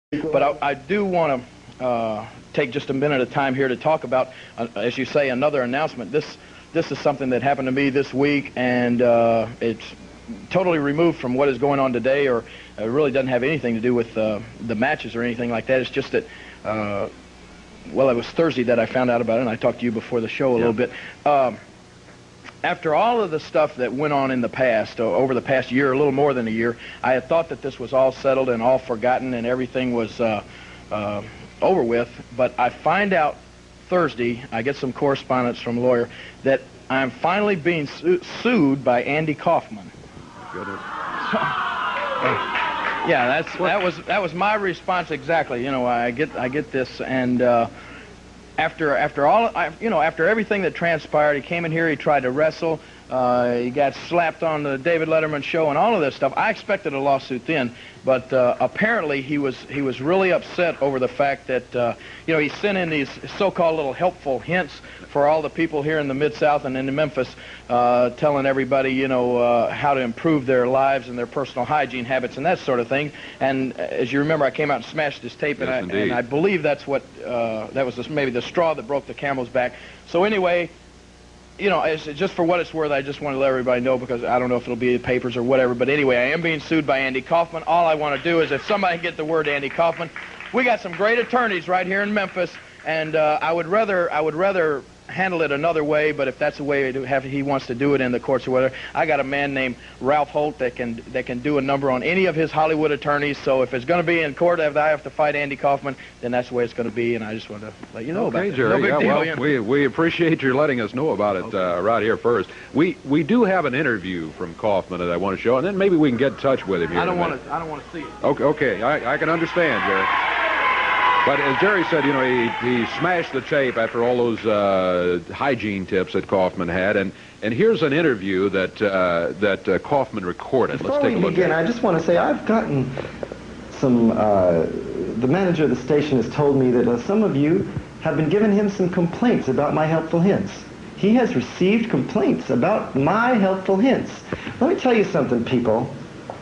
But I do want to take just a minute of time here to talk about, as you say, another announcement. This is something that happened to me this week, and it's totally removed from what is going on today, or it really doesn't have anything to do with the matches or anything like that. It's just that, well, it was Thursday that I found out about it, and I talked to you before the show a little bit. After all of the stuff that went on in the past, over the past year, a little more than a year, I had thought that this was all settled and all forgotten and everything was over with. But I find out Thursday, I get some correspondence from Lawler, that I'm finally being sued by Andy Kauffman. Goodness. Yeah, that was my response exactly. You know, I get this, and after everything that transpired, he came in here, he tried to wrestle, he got slapped on the David Letterman show and all of this stuff. I expected a lawsuit then, but apparently he was really upset over the fact that he sent in these so-called little helpful hints for all the people here in the Mid-South and in Memphis, telling everybody how to improve their lives and their personal hygiene habits and that sort of thing. And as you remember, I came out and smashed his tape, yes, and I believe that's what that was maybe the straw that broke the camel's back. So anyway, it's just for what it's worth, I just want to let everybody know, because I don't know if it'll be in the papers or whatever. But anyway, I am being sued by Andy Kauffman. All I want to do is, if somebody can get the word Andy Kauffman, we got some great attorneys right here in Memphis, and I would rather handle it another way. But if that's the way he wants to do it in the courts or whatever, I got a man named Ralph Holt that can do a number on any of his Hollywood attorneys. So if it's going to be in court, if I have to fight Andy Kauffman, then that's the way it's going to be. And I just want to let you know about it. Okay, Jerry. No big deal, we appreciate your letting us know about it right here first. We do have an interview from Kauffman that I want to show, and then maybe we can get in touch with him here. I don't want to see it. Okay. I can understand, Jerry. But as Jerry said, he smashed the tape after all those hygiene tips that Kauffman had, and here's an interview that Kauffman recorded. Let's take a look at it. I just want to say I've gotten some. The manager of the station has told me that some of you have been giving him some complaints about my helpful hints. He has received complaints about my helpful hints. Let me tell you something, people.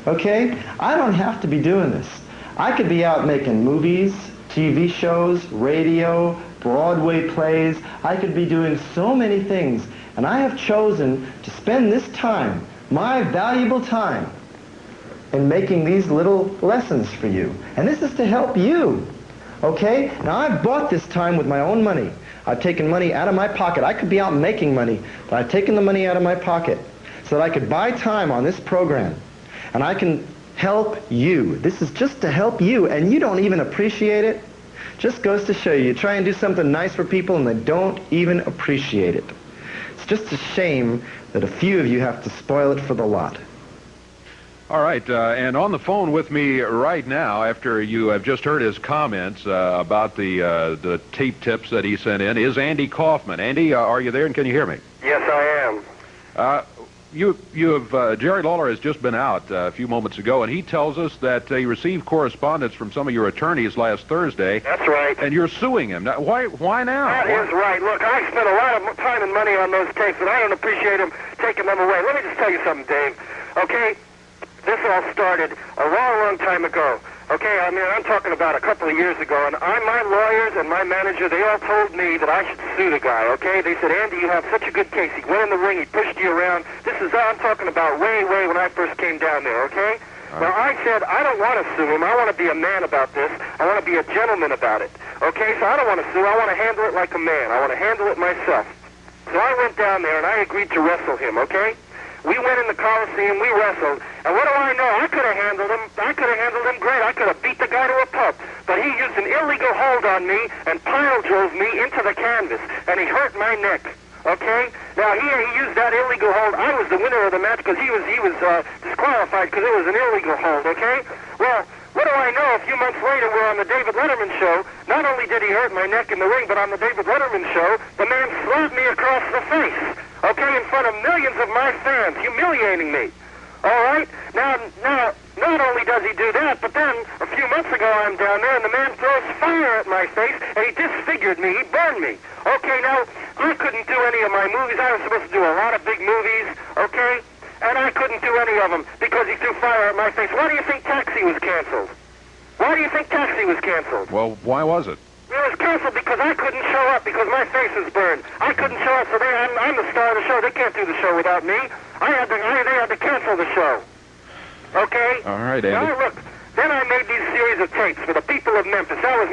Okay, I don't have to be doing this. I could be out making movies, TV shows, radio, Broadway plays. I could be doing so many things, and I have chosen to spend this time, my valuable time, in making these little lessons for you. And this is to help you, okay? Now, I've bought this time with my own money. I've taken money out of my pocket. I could be out making money, but I've taken the money out of my pocket so that I could buy time on this program, and I can help you. This is just to help you, and you don't even appreciate it. Just goes to show you try and do something nice for people and they don't even appreciate it. It's just a shame that a few of you have to spoil it for the lot. All right, and on the phone with me right now, after you have just heard his comments about the tape tips that he sent in, is Andy Kauffman. Andy, are you there, and can you hear me? Yes, I am. Jerry Lawler has just been out a few moments ago, and he tells us that he received correspondence from some of your attorneys last Thursday. That's right. And you're suing him. Now, why now? That is right. Look, I spent a lot of time and money on those tapes, and I don't appreciate him taking them away. Let me just tell you something, Dave. Okay? This all started a long, long time ago. Okay, I mean, I'm talking about a couple of years ago, and my lawyers and my manager, they all told me that I should sue the guy, okay? They said, Andy, you have such a good case. He went in the ring, he pushed you around. I'm talking about way when I first came down there, okay? Well, I said, I don't want to sue him. I want to be a man about this. I want to be a gentleman about it, okay? So I don't want to sue. I want to handle it like a man. I want to handle it myself. So I went down there, and I agreed to wrestle him, okay? We went in the Coliseum, we wrestled, and what do I know? I could have handled him. I could have handled him great. I could have beat the guy to a pulp. But he used an illegal hold on me and pile drove me into the canvas, and he hurt my neck. Okay? Now, he used that illegal hold. I was the winner of the match because he was disqualified because it was an illegal hold, okay? Well, what do I know? A few months later, we're on the David Letterman show. Not only did he hurt my neck in the ring, but on the David Letterman show, the man slapped me across the face, okay, in front of millions of my fans, humiliating me. All right? Now, not only does he do that, but then a few months ago I'm down there, and the man throws fire at my face, and he disfigured me. He burned me. Okay, now, I couldn't do any of my movies. I was supposed to do a lot of big movies, okay? And I couldn't do any of them because he threw fire at my face. Why do you think Taxi was canceled? Why do you think Taxi was canceled? Well, why was it? It was canceled because I couldn't show up because my face was burned. I couldn't show up, so I'm the star of the show. They can't do the show without me. They had to cancel the show. Okay? All right, Andy. Now, look, then I made these series of tapes for the people of Memphis. That was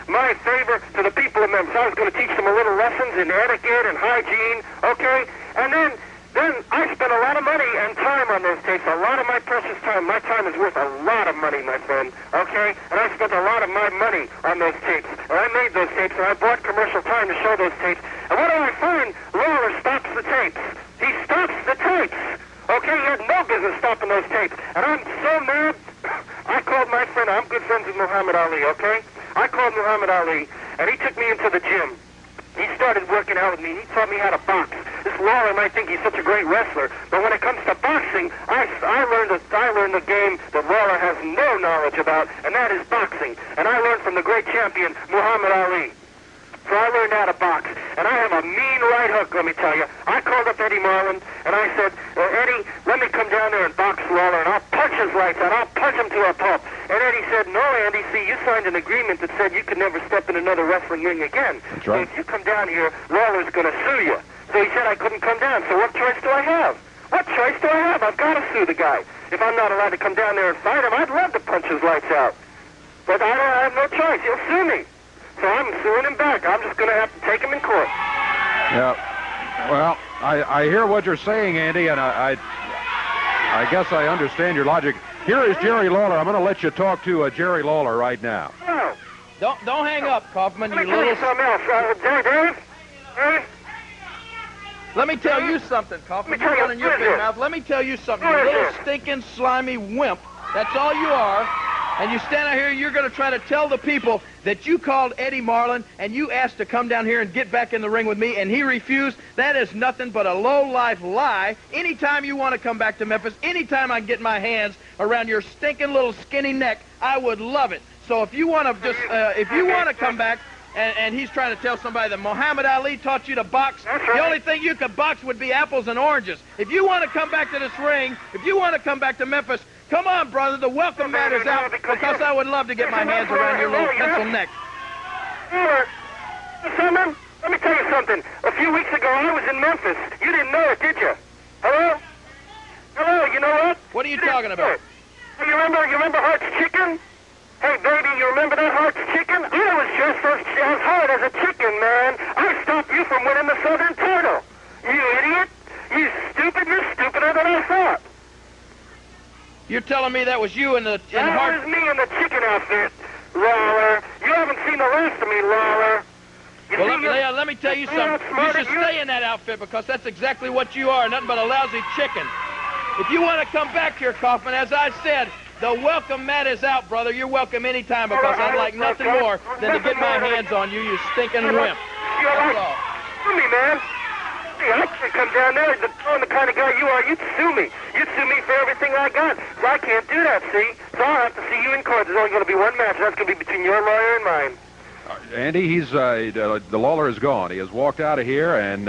my favor to the people of Memphis. I was going to teach them a little lessons in etiquette and hygiene, okay? And then I spent a lot of money and time on those tapes, a lot of my precious time. My time is worth a lot of money, my friend, okay? And I spent a lot of my money on those tapes. And I made those tapes, and I bought commercial time to show those tapes. And what do I find? Lawler stops the tapes. He stops the tapes. Okay, he had no business stopping those tapes. And I'm so mad, I called my friend. I'm good friends with Muhammad Ali, okay? I called Muhammad Ali, and he took me into the gym. He started working out with me. He taught me how to box. This Lawler might think he's such a great wrestler, but when it comes to boxing, I learned the game that Lawler has no knowledge about, and that is boxing. And I learned from the great champion, Muhammad Ali. So I learned how to box, and I have a mean right hook, let me tell you. I called up Eddie Marlin, and I said, Eddie, let me come down there and box Lawler, and I'll punch his lights out. I'll punch him to a pulp. And Eddie said, no, Andy, see, you signed an agreement that said you could never step in another wrestling ring again. That's right. So if you come down here, Lawler's going to sue you. So he said I couldn't come down. So what choice do I have? What choice do I have? I've got to sue the guy. If I'm not allowed to come down there and fight him, I'd love to punch his lights out. But I have no choice. He'll sue me. So I'm suing him back. I'm just going to have to take him in court. Yeah. Well, I hear what you're saying, Andy, and I guess I understand your logic. Here is Jerry Lawler. I'm going to let you talk to Jerry Lawler right now. No. Don't hang up, Kauffman, Let you me tell you little... something else. Dave? Let me tell you something, Kauffman. Let me tell You're you, running your who is big this? mouth. Let me tell you something, Who you is little this? stinking, slimy wimp. That's all you are. And you stand out here, you're going to try to tell the people that you called Eddie Marlin and you asked to come down here and get back in the ring with me, and he refused. That is nothing but a low-life lie. Anytime you want to come back to Memphis, anytime I can get my hands around your stinking little skinny neck, I would love it. So if you want to just, if you want to come back, and he's trying to tell somebody that Muhammad Ali taught you to box, That's the right. only thing you could box would be apples and oranges. If you want to come back to this ring, if you want to come back to Memphis, come on, brother, the welcome mat is out, because I would love to get my hands around your little pencil neck. Simon, let me tell you something. A few weeks ago, I was in Memphis. You didn't know it, did you? Hello? Hello, you know what? What are you didn't talking know about? it. You remember Hart's Chicken? Hey, baby, you remember that Hart's Chicken? I was just as hard as a chicken, man. I stopped you from winning the Southern title. You idiot. You stupid. You're stupider than I thought. You're telling me that was you in the That Hart... was me in the chicken outfit, Lawler. You haven't seen the last of me, Lawler. You Well, see, let me tell you something. You should stay in that outfit, because that's exactly what you are, nothing but a lousy chicken. If you want to come back here, Kauffman, as I said, the welcome mat is out, brother. You're welcome anytime, because I'd like nothing more than to get my hands on you, you stinking wimp. You're That's like, all. sue me, man. Hey, I can't come down there and the kind of guy you are. You'd sue me. You'd sue me for everything I got. So I can't do that, see? So I'll have to see you in court. There's only going to be one match, and that's going to be between your lawyer and mine. Andy, he's the Lawler is gone. He has walked out of here, and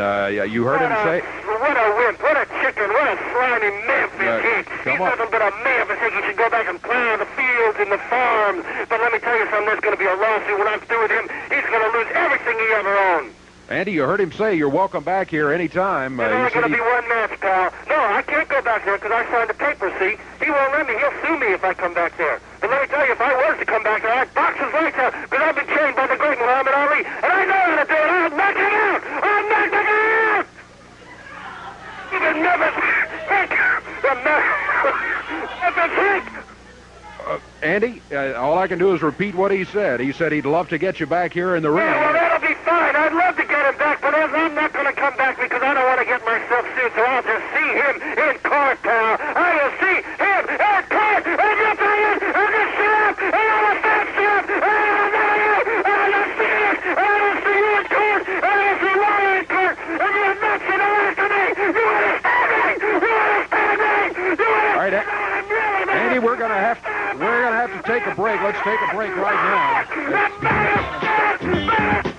you heard him say... What a wimp, what a chicken, what a slimy Memphis hick. He's come on. nothing but a Memphis hick. He should go back and plow the fields and the farms. But let me tell you something, there's going to be a lawsuit. When I'm through with him, he's going to lose everything he ever owned. Andy, you heard him say you're welcome back here anytime. There's only going to be one match, pal. No, I can't go back there because I signed a paper, see? He won't let me. He'll sue me if I come back there. But let me tell you, if I was to come back there, I'd box his lights out because I've been trained by the great Muhammad Ali, and I know how to do it. I'll knock him out! I'll knock him out! The Memphis hick! The Memphis hick! Andy, all I can do is repeat what he said. He said he'd love to get you back here in the ring. Yeah, well, that'll be fine. I'd love to get him back, but I'm not going to come back because I don't want to get myself sued, so I'll just see him in court, pal. I will see him in court, and you'll be in, and you'll see him, and I will stand him, and I will know you, and I will see him, and I will see you in court, and I will see Lawler in court, and you're not to the rest of me. You understand me? You understand me? You understand All right, Andy, we're gonna have to take a break. Let's take a break right now.